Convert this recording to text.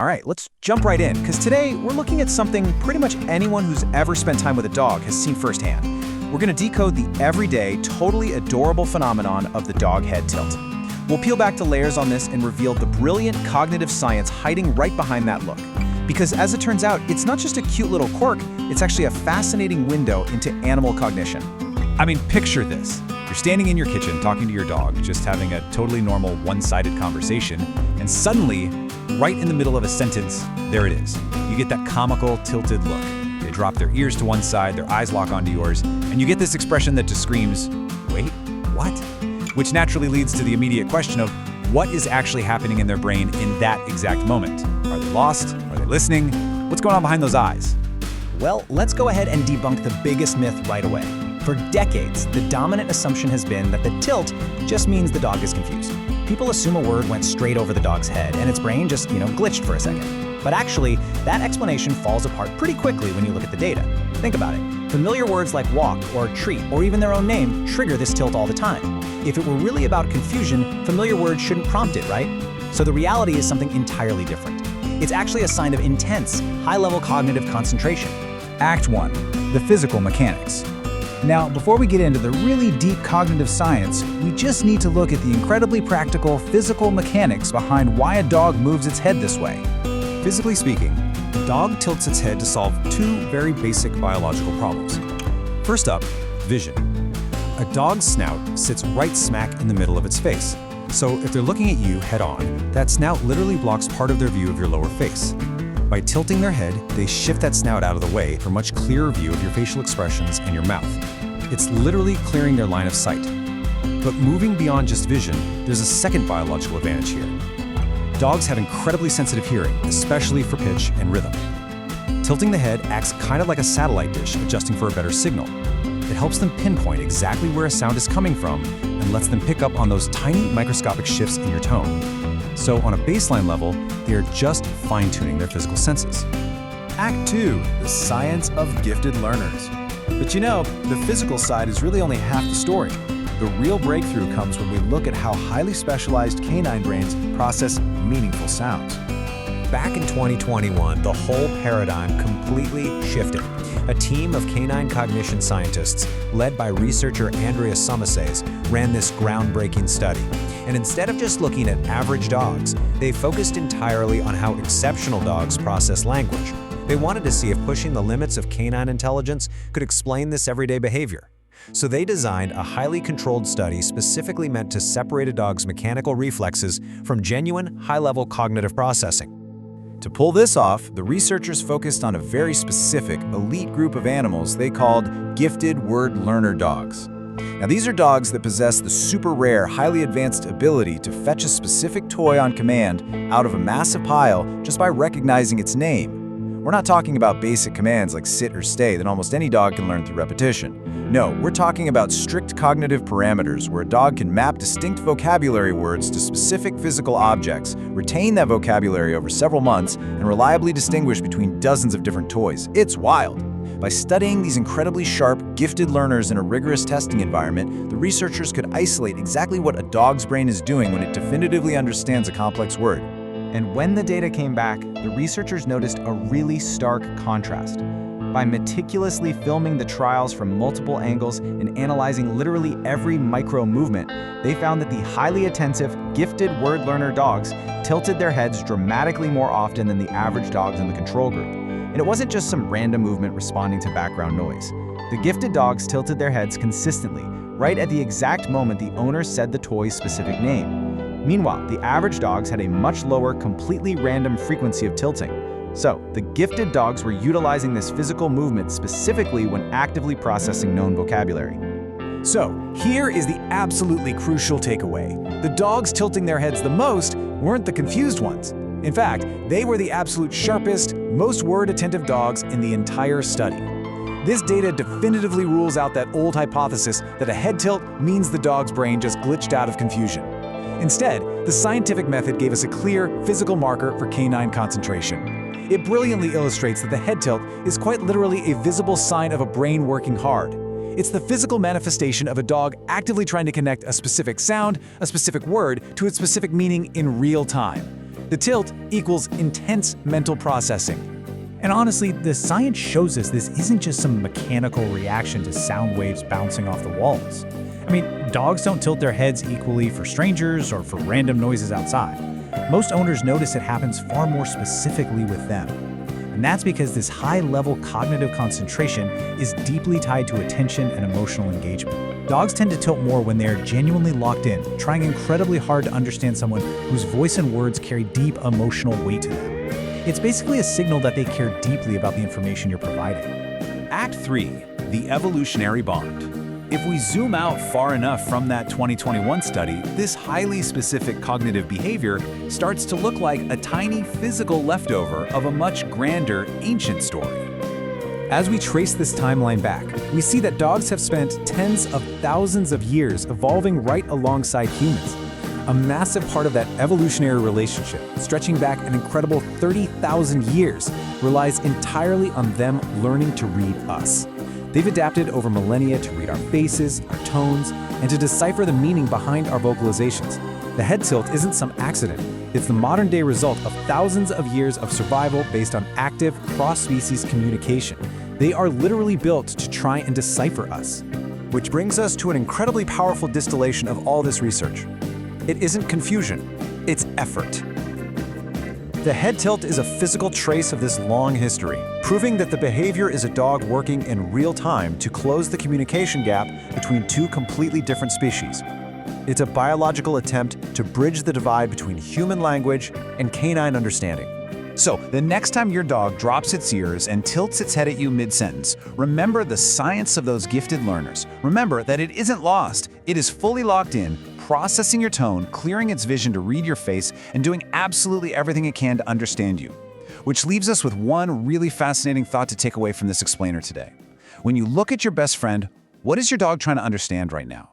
All right, let's jump right in, because today we're looking at something pretty much anyone who's ever spent time with a dog has seen firsthand. We're going to decode the everyday, totally adorable phenomenon of the dog head tilt. We'll peel back the layers on this and reveal the brilliant cognitive science hiding right behind that look. Because as it turns out, it's not just a cute little quirk, it's actually a fascinating window into animal cognition. I mean, picture this. You're standing in your kitchen talking to your dog, just having a totally normal one-sided conversation, and suddenly, right in the middle of a sentence, there it is. You get that comical, tilted look. They drop their ears to one side, their eyes lock onto yours, and you get this expression that just screams, "Wait, what?" Which naturally leads to the immediate question of what is actually happening in their brain in that exact moment. Are they lost? Are they listening? What's going on behind those eyes? Well, let's go ahead and debunk the biggest myth right away. For decades, the dominant assumption has been that the tilt just means the dog is confused. People assume a word went straight over the dog's head and its brain just, glitched for a second. But actually, that explanation falls apart pretty quickly when you look at the data. Think about it. Familiar words like walk or treat or even their own name trigger this tilt all the time. If it were really about confusion, familiar words shouldn't prompt it, right? So the reality is something entirely different. It's actually a sign of intense, high-level cognitive concentration. Act 1. The physical mechanics. Now, before we get into the really deep cognitive science, we just need to look at the incredibly practical physical mechanics behind why a dog moves its head this way. Physically speaking, a dog tilts its head to solve two very basic biological problems. First up, vision. A dog's snout sits right smack in the middle of its face. So if they're looking at you head-on, that snout literally blocks part of their view of your lower face. By tilting their head, they shift that snout out of the way for a much clearer view of your facial expressions and your mouth. It's literally clearing their line of sight. But moving beyond just vision, there's a second biological advantage here. Dogs have incredibly sensitive hearing, especially for pitch and rhythm. Tilting the head acts kind of like a satellite dish adjusting for a better signal. It helps them pinpoint exactly where a sound is coming from and lets them pick up on those tiny microscopic shifts in your tone. So on a baseline level, they are just fine-tuning their physical senses. Act 2, the science of gifted learners. But the physical side is really only half the story. The real breakthrough comes when we look at how highly specialized canine brains process meaningful sounds. Back in 2021, the whole paradigm completely shifted. A team of canine cognition scientists, led by researcher Andrea Somases, ran this groundbreaking study. And instead of just looking at average dogs, they focused entirely on how exceptional dogs process language. They wanted to see if pushing the limits of canine intelligence could explain this everyday behavior. So they designed a highly controlled study specifically meant to separate a dog's mechanical reflexes from genuine, high-level cognitive processing. To pull this off, the researchers focused on a very specific, elite group of animals they called gifted word learner dogs. Now, these are dogs that possess the super rare, highly advanced ability to fetch a specific toy on command out of a massive pile just by recognizing its name. We're not talking about basic commands like sit or stay that almost any dog can learn through repetition. No, we're talking about strict cognitive parameters where a dog can map distinct vocabulary words to specific physical objects, retain that vocabulary over several months, and reliably distinguish between dozens of different toys. It's wild. By studying these incredibly sharp, gifted learners in a rigorous testing environment, the researchers could isolate exactly what a dog's brain is doing when it definitively understands a complex word. And when the data came back, the researchers noticed a really stark contrast. By meticulously filming the trials from multiple angles and analyzing literally every micro movement, they found that the highly attentive, gifted word learner dogs tilted their heads dramatically more often than the average dogs in the control group. And it wasn't just some random movement responding to background noise. The gifted dogs tilted their heads consistently, right at the exact moment the owner said the toy's specific name. Meanwhile, the average dogs had a much lower, completely random frequency of tilting. So, the gifted dogs were utilizing this physical movement specifically when actively processing known vocabulary. So, here is the absolutely crucial takeaway. The dogs tilting their heads the most weren't the confused ones. In fact, they were the absolute sharpest, most word-attentive dogs in the entire study. This data definitively rules out that old hypothesis that a head tilt means the dog's brain just glitched out of confusion. Instead, the scientific method gave us a clear, physical marker for canine concentration. It brilliantly illustrates that the head tilt is quite literally a visible sign of a brain working hard. It's the physical manifestation of a dog actively trying to connect a specific sound, a specific word, to its specific meaning in real time. The tilt equals intense mental processing. And honestly, the science shows us this isn't just some mechanical reaction to sound waves bouncing off the walls. I mean, dogs don't tilt their heads equally for strangers or for random noises outside. Most owners notice it happens far more specifically with them. And that's because this high-level cognitive concentration is deeply tied to attention and emotional engagement. Dogs tend to tilt more when they are genuinely locked in, trying incredibly hard to understand someone whose voice and words carry deep emotional weight to them. It's basically a signal that they care deeply about the information you're providing. Act 3, the evolutionary bond. If we zoom out far enough from that 2021 study, this highly specific cognitive behavior starts to look like a tiny physical leftover of a much grander, ancient story. As we trace this timeline back, we see that dogs have spent tens of thousands of years evolving right alongside humans. A massive part of that evolutionary relationship, stretching back an incredible 30,000 years, relies entirely on them learning to read us. They've adapted over millennia to read our faces, our tones, and to decipher the meaning behind our vocalizations. The head tilt isn't some accident. It's the modern-day result of thousands of years of survival based on active, cross-species communication. They are literally built to try and decipher us. Which brings us to an incredibly powerful distillation of all this research. It isn't confusion, it's effort. The head tilt is a physical trace of this long history, proving that the behavior is a dog working in real time to close the communication gap between two completely different species. It's a biological attempt to bridge the divide between human language and canine understanding. So, the next time your dog drops its ears and tilts its head at you mid-sentence, remember the science of those gifted learners. Remember that it isn't lost, it is fully locked in, processing your tone, clearing its vision to read your face, and doing absolutely everything it can to understand you. Which leaves us with one really fascinating thought to take away from this explainer today. When you look at your best friend, what is your dog trying to understand right now?